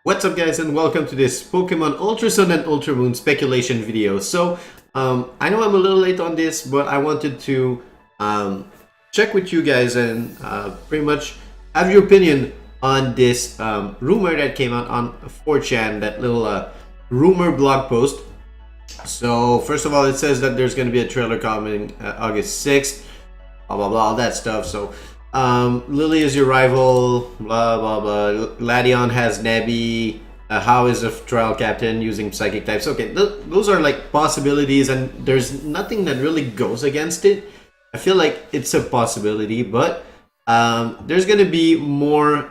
What's up guys and welcome to this Pokemon Ultra Sun and Ultra Moon speculation video. I know I'm a little late on this, but I wanted to check with you guys and pretty much have your opinion on this rumor that came out on 4chan, that little rumor blog post. So first of all, it says that there's going to be a trailer coming August 6th, blah blah blah, all that stuff. So Lily is your rival, blah blah blah. Ladion has Nebby. How is a trial captain using psychic types? Okay, those are like possibilities, and there's nothing that really goes against it. I feel like it's a possibility, but there's gonna be more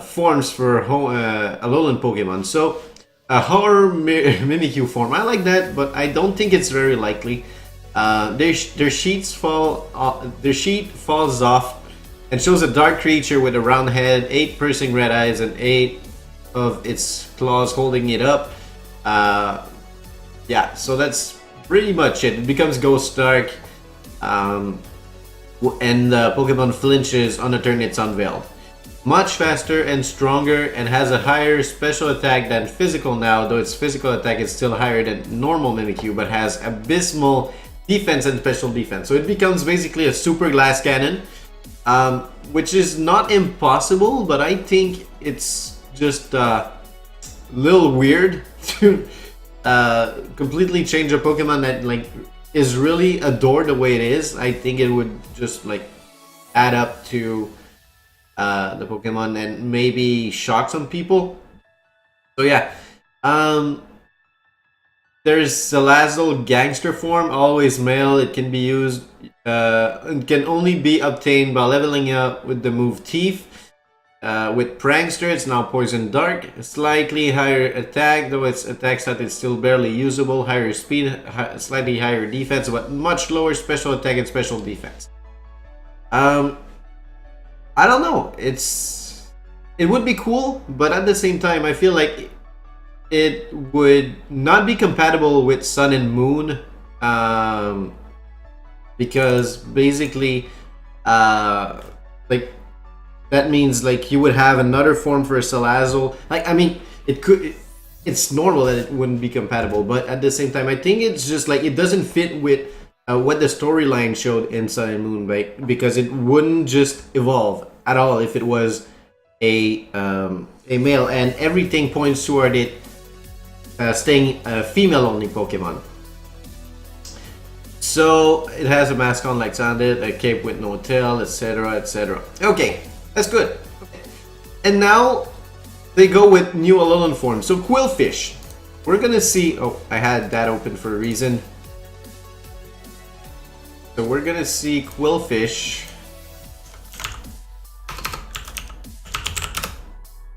forms for Alolan Pokemon. So a horror Mimikyu form, I like that, but I don't think it's very likely. Their sheet falls off and shows a dark creature with a round head, 8 piercing red eyes, and 8 of its claws holding it up. Yeah, so that's pretty much it. It becomes Ghost Dark, and the Pokemon flinches on the turn it's unveiled. Much faster and stronger, and has a higher special attack than physical now, though its physical attack is still higher than normal Mimikyu, but has abysmal defense and special defense. So it becomes basically a super glass cannon. Which is not impossible, but I think it's just a little weird to completely change a Pokemon that like is really adored the way it is. I think it would just like add up to the Pokemon and maybe shock some people. So yeah, there's Salazzle Gangster form, always male. It can be used. It can only be obtained by leveling up with the move Thief. With Prankster, it's now Poison Dark. Slightly higher attack, though its attack stat is still barely usable. Higher speed, slightly higher defense, but much lower special attack and special defense. I don't know. It would be cool, but at the same time, I feel like it would not be compatible with Sun and Moon. Because basically like that means like you would have another form for a Salazzle. Like, I mean, it's normal that it wouldn't be compatible, but at the same time I think it's just like it doesn't fit with what the storyline showed in Sun and Moon, right? Because it wouldn't just evolve at all if it was a male, and everything points toward it staying a female only Pokemon. So it has a mask on like Sandit, a cape with no tail, etc, etc. Okay, that's good. Okay. And now they go with new Alolan forms. So Qwilfish, we're gonna see. Oh, I had that open for a reason. So we're gonna see Qwilfish.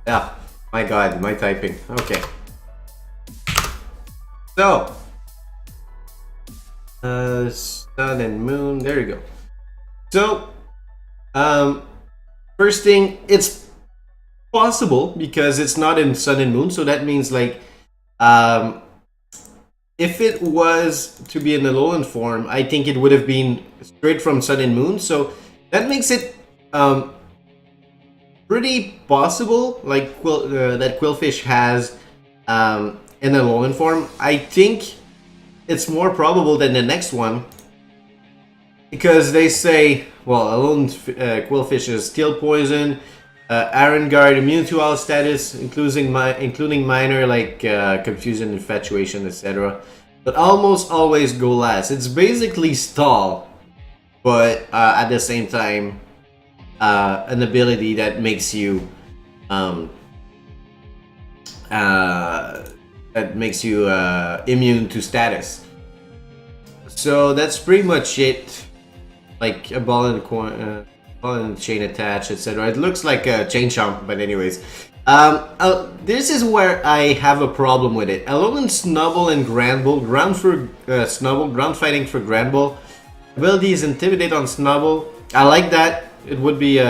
Yeah, my God, my typing. Okay. So. Sun and Moon, there you go. So first thing, it's possible because it's not in Sun and Moon, so that means like if it was to be an Alolan form, I think it would have been straight from Sun and Moon, so that makes it pretty possible like that Qwilfish has an Alolan form. I think it's more probable than the next one, because they say, well, Alolan Qwilfish is Steel Poison, Iron Guard, immune to all status, including minor like Confusion, Infatuation, etc. But almost always go last. It's basically Stall, but at the same time, an ability that makes you immune to status. So that's pretty much it. Like a ball and chain attached, etc. It looks like a chain chomp, but anyways. This is where I have a problem with it. Alolan Snubbull and Granbull. Ground for Snubbull, ground fighting for Granbull. Ability is Intimidate on Snubbull. I like that. It would be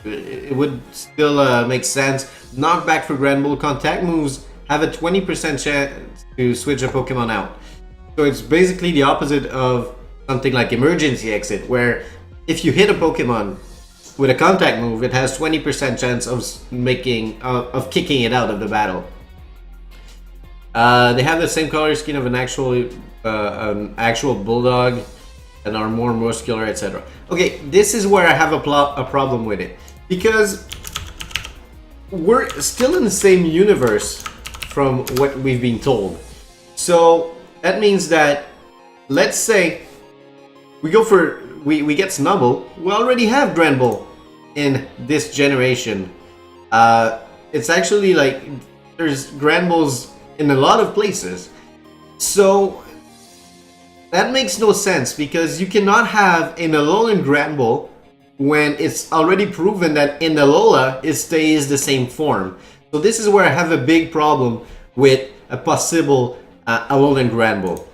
it would still make sense. Knockback for Granbull. Contact moves have a 20% chance to switch a Pokemon out. So it's basically the opposite of something like Emergency Exit, where if you hit a Pokemon with a contact move, it has 20% chance of kicking it out of the battle. They have the same color scheme of an actual bulldog and are more muscular, etc. Okay, this is where I have a problem with it, because we're still in the same universe from what we've been told. So that means that, let's say we go for we get Snubbull. We already have Granbull in this generation. It's actually like there's Granbulls in a lot of places. So that makes no sense, because you cannot have an Alolan Granbull when it's already proven that in Alola it stays the same form. So this is where I have a big problem with a possible Alolan Granbull.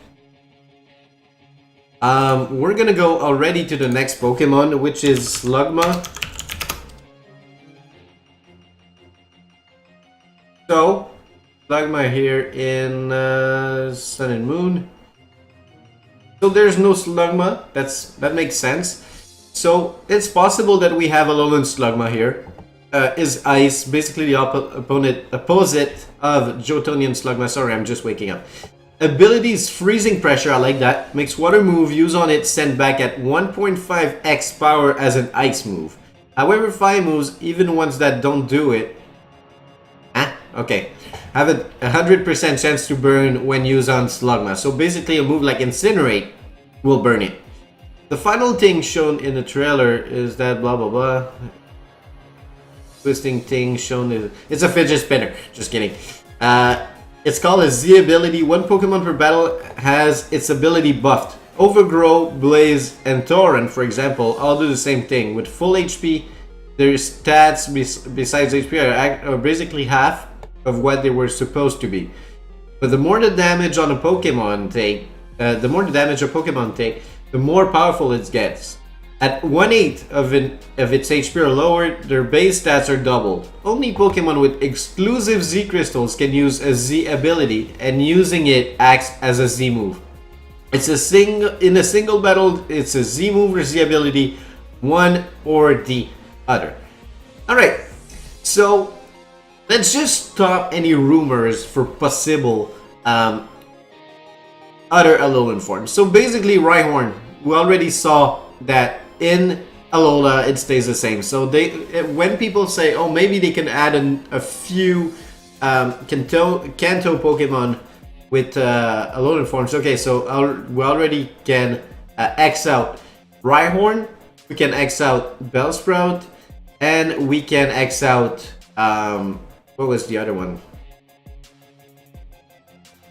We're gonna go already to the next Pokemon, which is Slugma. So, Slugma here in Sun and Moon. So there's no Slugma. That makes sense. So it's possible that we have Alolan Slugma here. Is Ice, basically the opposite of Jotonian Slugma. Sorry, I'm just waking up. Abilities Freezing Pressure, I like that. Makes water move, use on it, send back at 1.5x power as an ice move. However, fire moves, even ones that don't do it. Okay. Have a 100% chance to burn when used on Slugma. So basically a move like Incinerate will burn it. The final thing shown in the trailer is that blah blah blah. Twisting thing shown is it's a fidget spinner. Just kidding. It's called a Z ability. One Pokemon per battle has its ability buffed. Overgrow, Blaze, and Torrent, for example, all do the same thing. With full HP, their stats besides HP are basically half of what they were supposed to be. But the more the damage on a Pokemon take, the more powerful it gets. At 1/8 of its HP or lower, their base stats are doubled. Only Pokemon with exclusive Z crystals can use a Z ability, and using it acts as a Z move. In a single battle, it's a Z move or Z ability, one or the other. Alright, so let's just stop any rumors for possible other Alolan forms. So basically, Rhyhorn, we already saw that in Alola it stays the same. So when people say, oh, maybe they can add a few Kanto Pokemon with Alolan forms. Okay, so we already can X out Rhyhorn, we can X out Bellsprout, and we can X out what was the other one?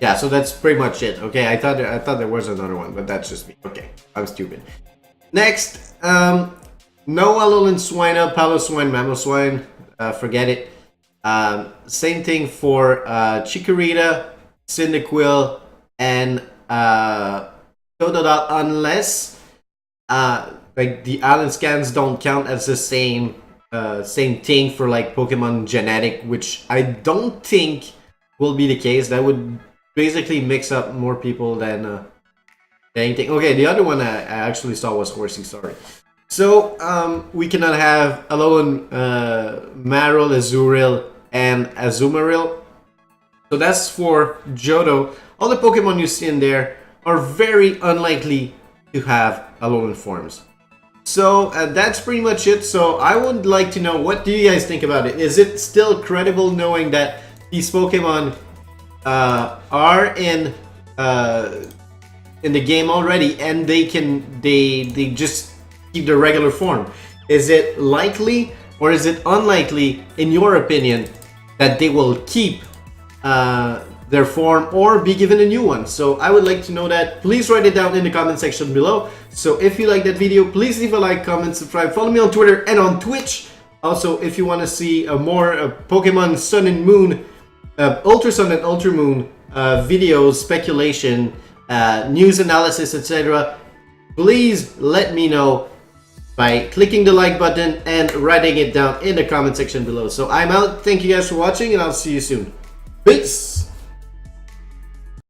Yeah, so that's pretty much it. Okay, I thought there was another one, but that's just me. Okay, I'm stupid. Next, no Alolan Swinub, Paloswine, Mamoswine, forget it. Same thing for Chikorita, Cyndaquil, and Totodile, unless like the Allen scans don't count as the same thing for like Pokemon genetic, which I don't think will be the case. That would basically mix up more people than anything. Okay, the other one I actually saw was Horsey, sorry. So, we cannot have Alolan Marill, Azurill, and Azumarill. So that's for Johto. All the Pokemon you see in there are very unlikely to have Alolan forms. So that's pretty much it. So I would like to know, what do you guys think about it? Is it still credible knowing that these Pokemon are in the game already, and they just keep their regular form? Is it likely or is it unlikely, in your opinion, that they will keep their form or be given a new one? So I would like to know that. Please write it down in the comment section below. So if you like that video, please leave a like, comment, subscribe, follow me on Twitter and on Twitch. Also, if you want to see more Pokemon Sun and Moon, Ultra Sun and Ultra Moon videos, speculation, news analysis, etc., please let me know by clicking the like button and writing it down in the comment section below. So I'm out. Thank you guys for watching, and I'll see you soon. Peace!